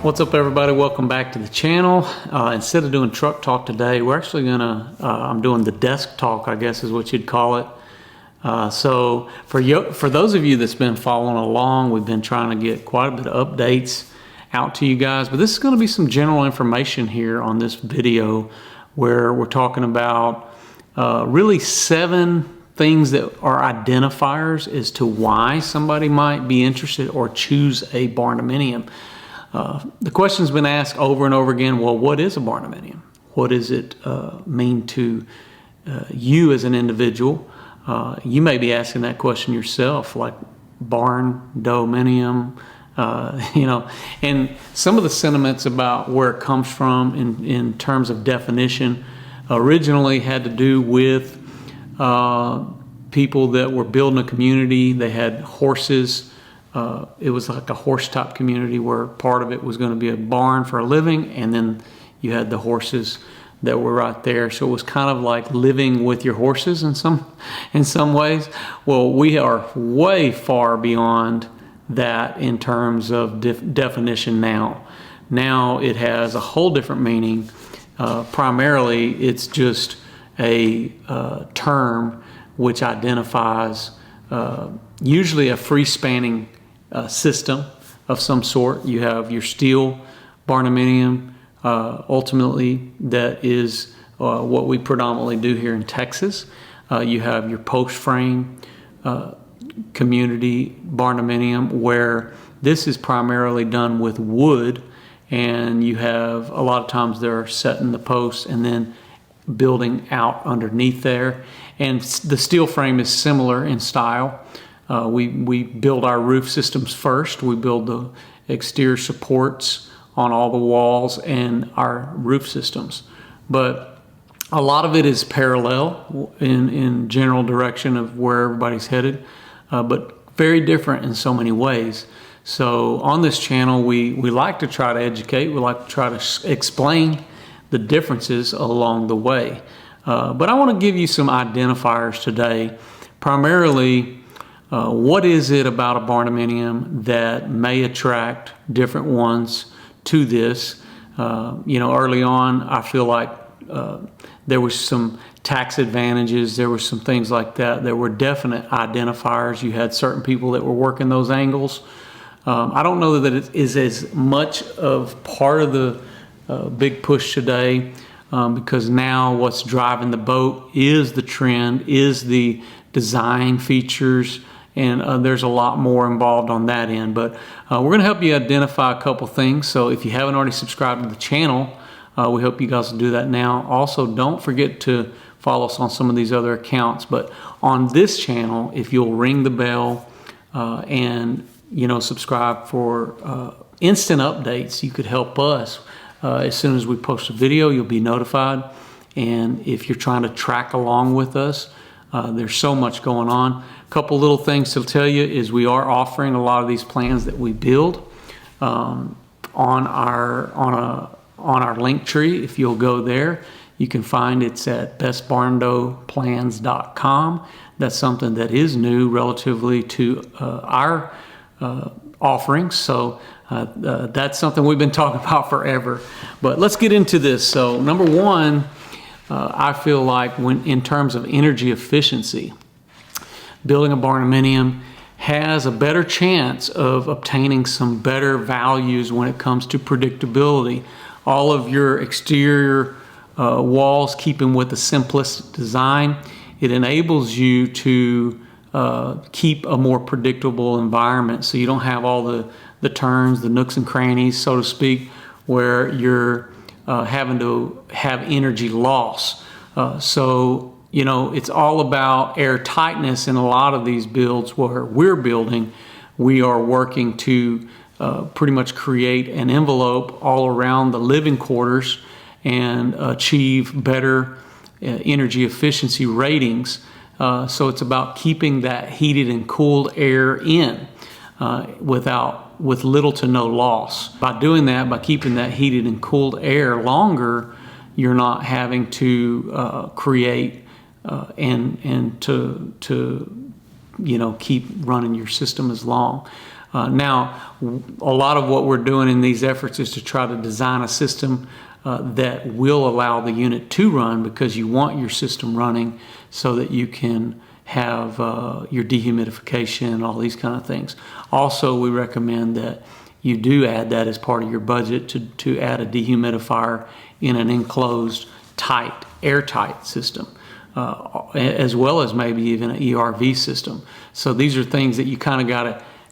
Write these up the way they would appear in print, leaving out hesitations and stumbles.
What's up, everybody? Welcome back to the channel. Instead of doing truck talk today, we're actually gonna I'm doing the desk talk, I guess is what you'd call it. So for those of you that's been following along, we've been trying to get quite a bit of updates out to you guys, but this is going to be some general information here on this video where we're talking about really 7 things that are identifiers as to why somebody might be interested or choose a Barndominium. The question's been asked over and over again, well, what is a Barndominium? What does it mean to you as an individual? You may be asking that question yourself, like Barndominium, and some of the sentiments about where it comes from in terms of definition originally had to do with people that were building a community. They had horses. It was like a horse type community where part of it was going to be a barn for a living, and then you had the horses that were right there. So it was kind of like living with your horses in some ways. Well, we are way far beyond that in terms of definition now. Now it has a whole different meaning. Primarily, it's just a term which identifies usually a free-spanning system of some sort. You have your steel Barndominium, ultimately that is what we predominantly do here in Texas. You have your post frame community Barndominium, where this is primarily done with wood, and you have a lot of times they're setting the posts and then building out underneath there. And the steel frame is similar in style. We build our roof systems first. We build the exterior supports on all the walls and our roof systems. But a lot of it is parallel in general direction of where everybody's headed, but very different in so many ways. So on this channel, we like to try to educate. We like to try to explain the differences along the way. But I want to give you some identifiers today. Primarily, what is it about a Barndominium that may attract different ones to this? Early on, I feel like there was some tax advantages. There were some things like that. There were definite identifiers. You had certain people that were working those angles. I don't know that it is as much of part of the big push today, because now what's driving the boat is the trend, is the design features, and there's a lot more involved on that end. But we're going to help you identify a couple things. So if you haven't already subscribed to the channel, we hope you guys will do that now. Also, don't forget to follow us on some of these other accounts. But on this channel, if you'll ring the bell and subscribe for instant updates, you could help us. As soon as we post a video, you'll be notified. And if you're trying to track along with us, there's so much going on. A couple little things to tell you is we are offering a lot of these plans that we build on our link tree. If you'll go there, you can find it's at bestbarndoplans.com. That's something that is new relatively to our offerings. So that's something we've been talking about forever. But let's get into this. So number one, I feel like in terms of energy efficiency, building a Barndominium has a better chance of obtaining some better values when it comes to predictability. All of your exterior walls keeping with the simplistic design, it enables you to keep a more predictable environment, so you don't have all the turns, the nooks and crannies, so to speak, where you're having to have energy loss. So it's all about air tightness in a lot of these builds where we're building. We are working to pretty much create an envelope all around the living quarters and achieve better energy efficiency ratings. So it's about keeping that heated and cooled air in with little to no loss. By doing that, by keeping that heated and cooled air longer, you're not having to create and to keep running your system as long. Now, a lot of what we're doing in these efforts is to try to design a system that will allow the unit to run, because you want your system running so that you can have your dehumidification and all these kind of things. Also, we recommend that you do add that as part of your budget to add a dehumidifier in an enclosed, tight, airtight system, as well as maybe even an ERV system. So these are things that you kind of got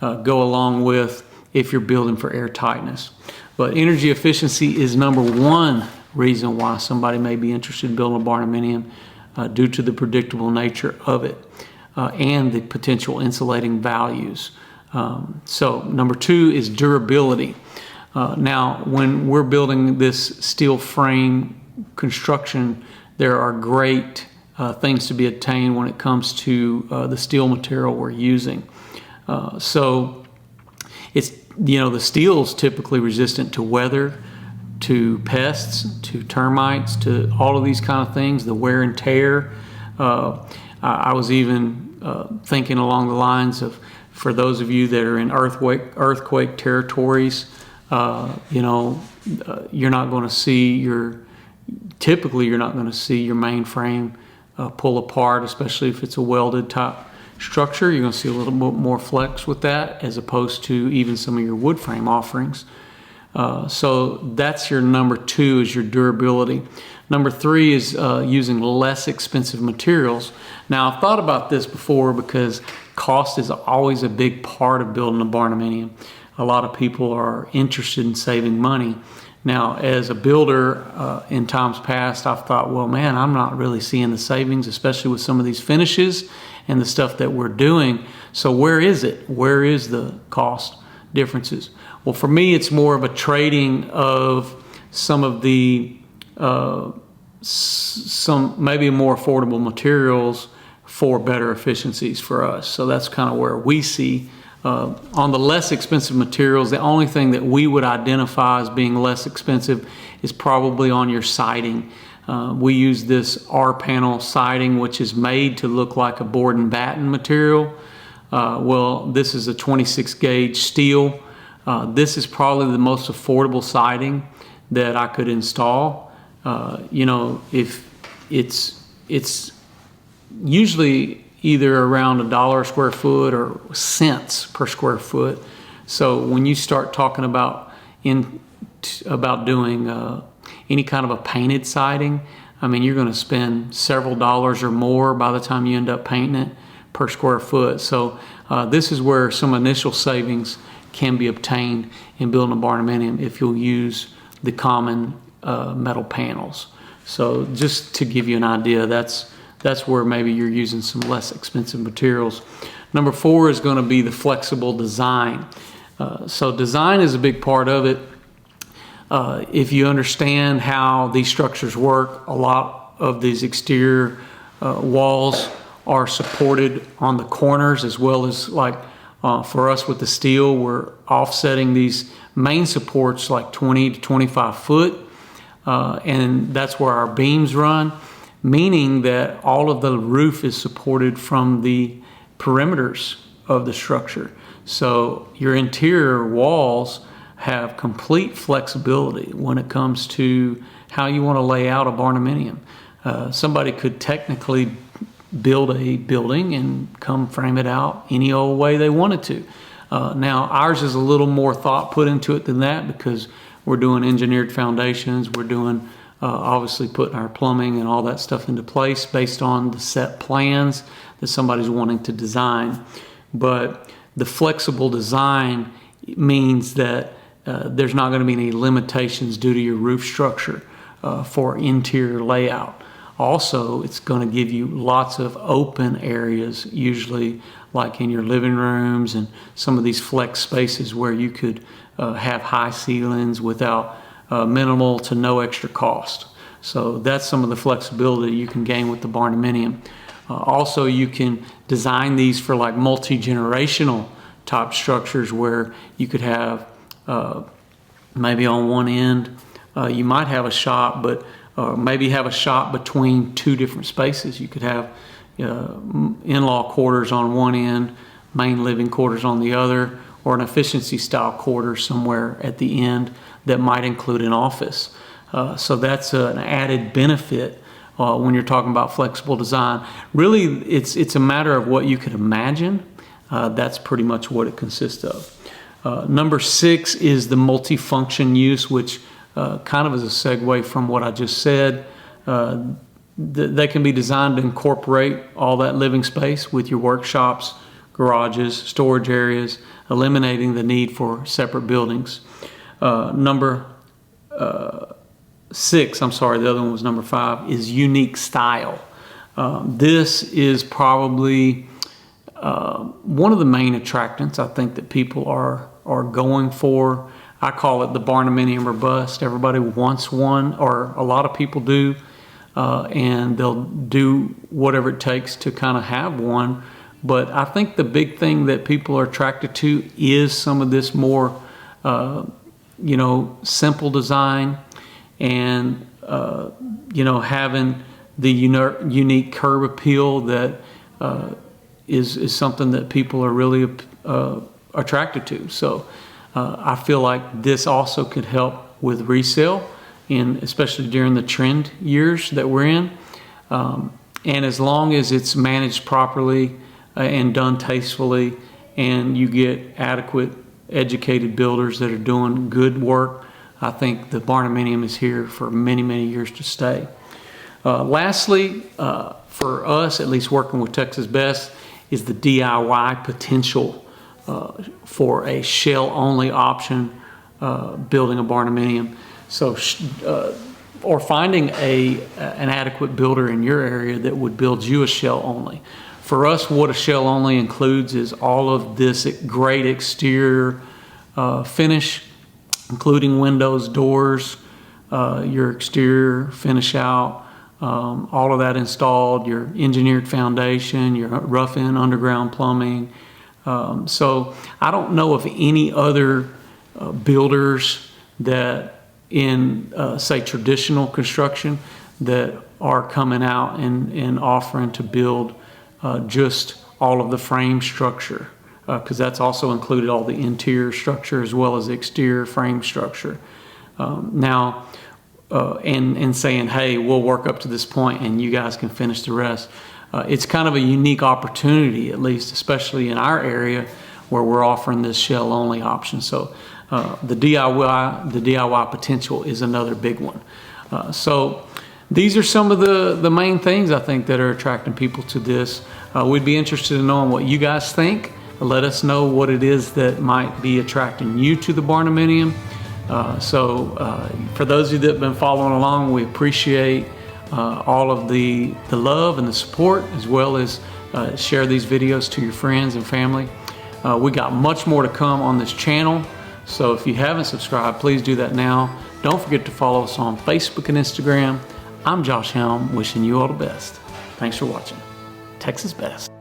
to go along with if you're building for air tightness. But energy efficiency is number one reason why somebody may be interested in building a barndominium, due to the predictable nature of it and the potential insulating values. So number two is durability. Now, when we're building this steel frame construction, there are great things to be obtained when it comes to the steel material we're using. So it's, the steel is typically resistant to weather, to pests, to termites, to all of these kind of things, the wear and tear. I was even thinking along the lines of, for those of you that are in earthquake territories, you're not going to see typically you're not going to see your main frame pull apart, especially if it's a welded type structure. You're going to see a little bit more flex with that, as opposed to even some of your wood frame offerings. So that's your number two, is your durability. Number three is using less expensive materials. Now, I've thought about this before, because cost is always a big part of building a barndominium. A lot of people are interested in saving money. Now, as a builder in times past, I've thought, well, man, I'm not really seeing the savings, especially with some of these finishes and the stuff that we're doing. So where is it? Where is the cost differences? Well, for me, it's more of a trading of some of the some maybe more affordable materials for better efficiencies for us. So that's kind of where we see on the less expensive materials. The only thing that we would identify as being less expensive is probably on your siding. We use this R-panel siding, which is made to look like a board and batten material. Well, this is a 26 gauge steel. This is probably the most affordable siding that I could install. If it's usually either around $1 a square foot or cents per square foot. So when you start talking about doing any kind of a painted siding, I mean, you're going to spend several dollars or more by the time you end up painting it per square foot. So this is where some initial savings can be obtained in building a barndominium if you'll use the common metal panels. So just to give you an idea, that's where maybe you're using some less expensive materials. Number four is going to be the flexible design. So design is a big part of it. If you understand how these structures work, a lot of these exterior walls are supported on the corners, as well as for us with the steel, we're offsetting these main supports like 20 to 25 foot. And that's where our beams run, meaning that all of the roof is supported from the perimeters of the structure. So your interior walls have complete flexibility when it comes to how you want to lay out a barndominium. Somebody could technically build a building and come frame it out any old way they wanted to. Now, ours is a little more thought put into it than that, because we're doing engineered foundations. We're doing, obviously, putting our plumbing and all that stuff into place based on the set plans that somebody's wanting to design. But the flexible design means that there's not going to be any limitations due to your roof structure for interior layout. Also, it's going to give you lots of open areas, usually like in your living rooms and some of these flex spaces where you could have high ceilings without minimal to no extra cost. So that's some of the flexibility you can gain with the barndominium. Also, you can design these for like multi-generational type structures where you could have maybe on one end you might have a shop, but maybe have a shop between two different spaces. You could have in-law quarters on one end, main living quarters on the other, or an efficiency style quarter somewhere at the end that might include an office. So that's an added benefit when you're talking about flexible design. Really, it's a matter of what you could imagine. That's pretty much what it consists of. Number 6 is the multifunction use, which kind of is a segue from what I just said. They can be designed to incorporate all that living space with your workshops, garages, storage areas, eliminating the need for separate buildings. Number 6, I'm sorry, the other one was number 5, is unique style. This is probably one of the main attractants I think that people are going for. I call it the Barndominium or bust. Everybody wants one, or a lot of people do, and they'll do whatever it takes to kind of have one. But I think the big thing that people are attracted to is some of this more, simple design, and having the unique curb appeal that is something that people are really attracted to. So I feel like this also could help with resale, and especially during the trend years that we're in. And as long as it's managed properly and done tastefully, and you get adequate, educated builders that are doing good work, I think the Barndominium is here for many, many years to stay. Lastly, for us, at least working with Texas Best, is the DIY potential for a shell-only option building a Barndominium. So, or finding an adequate builder in your area that would build you a shell-only. For us, what a shell-only includes is all of this great exterior finish, including windows, doors, your exterior finish out, all of that installed, your engineered foundation, your rough-in underground plumbing. So I don't know of any other builders that in, say, traditional construction that are coming out and offering to build just all of the frame structure, because that's also included all the interior structure as well as the exterior frame structure. And saying, hey, we'll work up to this point and you guys can finish the rest. It's kind of a unique opportunity, at least, especially in our area where we're offering this shell-only option. So the DIY potential is another big one. So these are some of the main things I think that are attracting people to this. We'd be interested in knowing what you guys think. Let us know what it is that might be attracting you to the Barndominium. For those of you that have been following along, we appreciate all of the love and the support, as well as share these videos to your friends and family. We got much more to come on this channel, so if you haven't subscribed, please do that now. Don't forget to follow us on Facebook and Instagram. I'm Josh Helm, wishing you all the best. Thanks for watching. Texas Best.